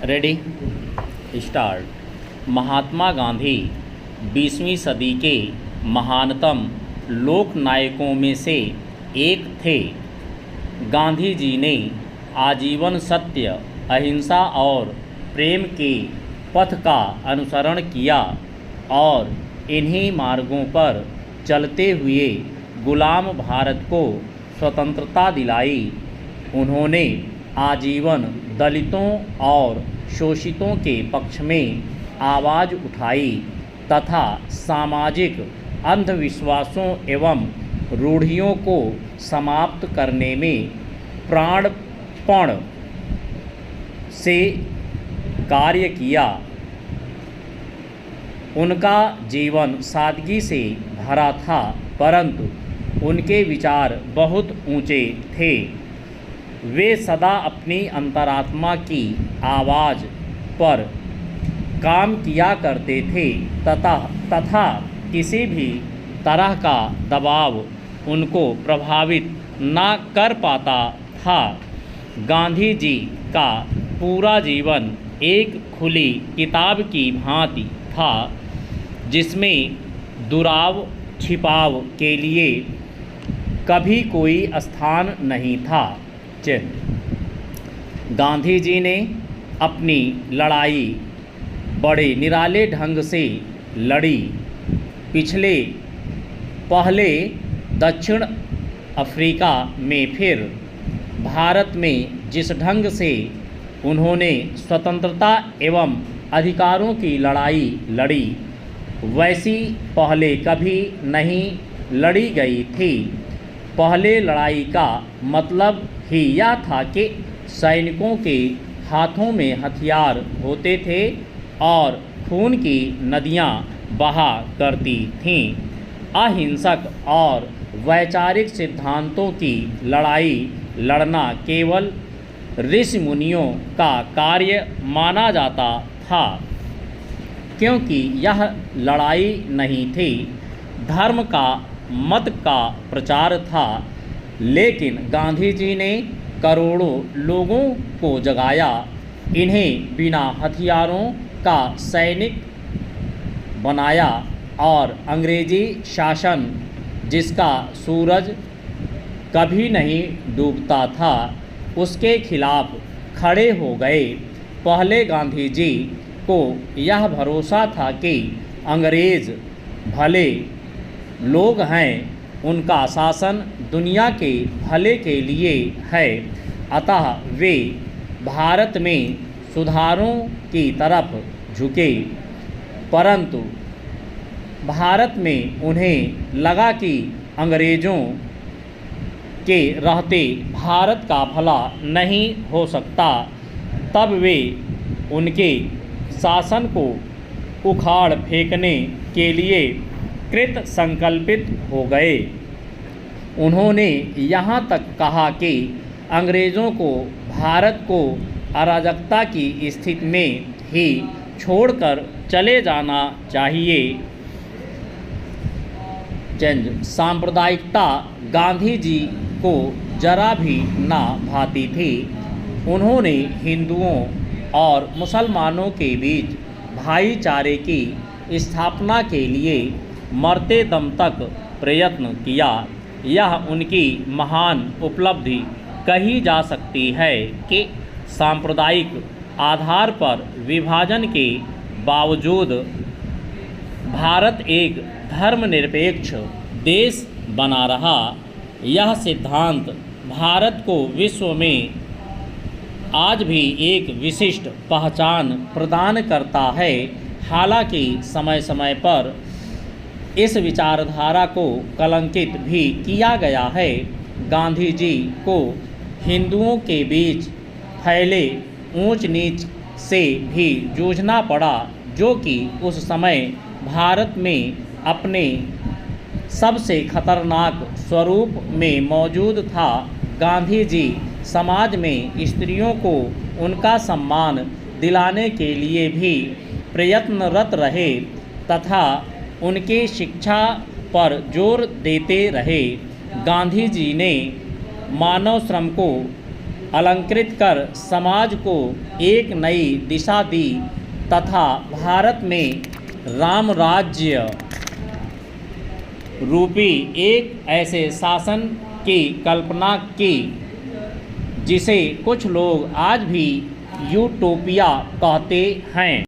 Ready start. Mahatma Gandhi 20वीं सदी के महानतम लोक नायकों में से एक थे। गांधी जी ने आजीवन सत्य, अहिंसा और प्रेम के पथ का अनुसरण किया और इन्हीं मार्गों पर चलते हुए गुलाम भारत को स्वतंत्रता दिलाई। उन्होंने आजीवन दलितों और शोषितों के पक्ष में आवाज़ उठाई तथा सामाजिक अंधविश्वासों एवं रूढ़ियों को समाप्त करने में प्राणपण से कार्य किया। उनका जीवन सादगी से भरा था, परंतु उनके विचार बहुत ऊंचे थे। वे सदा अपनी अंतरात्मा की आवाज़ पर काम किया करते थे तथा किसी भी तरह का दबाव उनको प्रभावित न कर पाता था। गांधी जी का पूरा जीवन एक खुली किताब की भांति था, जिसमें दुराव छिपाव के लिए कभी कोई स्थान नहीं था। गांधी जी ने अपनी लड़ाई बड़े निराले ढंग से लड़ी। पहले दक्षिण अफ्रीका में, फिर भारत में जिस ढंग से उन्होंने स्वतंत्रता एवं अधिकारों की लड़ाई लड़ी, वैसी पहले कभी नहीं लड़ी गई थी। पहले लड़ाई का मतलब ही यह था कि सैनिकों के हाथों में हथियार होते थे और खून की नदियां बहा करती थीं। अहिंसक और वैचारिक सिद्धांतों की लड़ाई लड़ना केवल ऋषि मुनियों का कार्य माना जाता था, क्योंकि यह लड़ाई नहीं थी, धर्म का मत का प्रचार था। लेकिन गांधी जी ने करोड़ों लोगों को जगाया, इन्हें बिना हथियारों का सैनिक बनाया और अंग्रेजी शासन, जिसका सूरज कभी नहीं डूबता था, उसके खिलाफ खड़े हो गए। पहले गांधी जी को यह भरोसा था कि अंग्रेज भले लोग हैं, उनका शासन दुनिया के भले के लिए है, अतः वे भारत में सुधारों की तरफ झुके। परंतु भारत में उन्हें लगा कि अंग्रेज़ों के रहते भारत का भला नहीं हो सकता। तब वे उनके शासन को उखाड़ फेंकने के लिए कृत संकल्पित हो गए। उन्होंने यहाँ तक कहा कि अंग्रेज़ों को भारत को अराजकता की स्थिति में ही छोड़कर चले जाना चाहिए। सांप्रदायिकता गांधी जी को जरा भी ना भाती थी। उन्होंने हिंदुओं और मुसलमानों के बीच भाईचारे की स्थापना के लिए मरते दम तक प्रयत्न किया। यह उनकी महान उपलब्धि कही जा सकती है कि सांप्रदायिक आधार पर विभाजन के बावजूद भारत एक धर्मनिरपेक्ष देश बना रहा। यह सिद्धांत भारत को विश्व में आज भी एक विशिष्ट पहचान प्रदान करता है। हालांकि समय समय पर इस विचारधारा को कलंकित भी किया गया है। गांधी जी को हिंदुओं के बीच फैले ऊंच नीच से भी जूझना पड़ा, जो कि उस समय भारत में अपने सबसे खतरनाक स्वरूप में मौजूद था। गांधी जी समाज में स्त्रियों को उनका सम्मान दिलाने के लिए भी प्रयत्नरत रहे तथा उनकी शिक्षा पर जोर देते रहे। गांधी जी ने मानव श्रम को अलंकृत कर समाज को एक नई दिशा दी तथा भारत में राम राज्य रूपी एक ऐसे शासन की कल्पना की जिसे कुछ लोग आज भी यूटोपिया कहते हैं।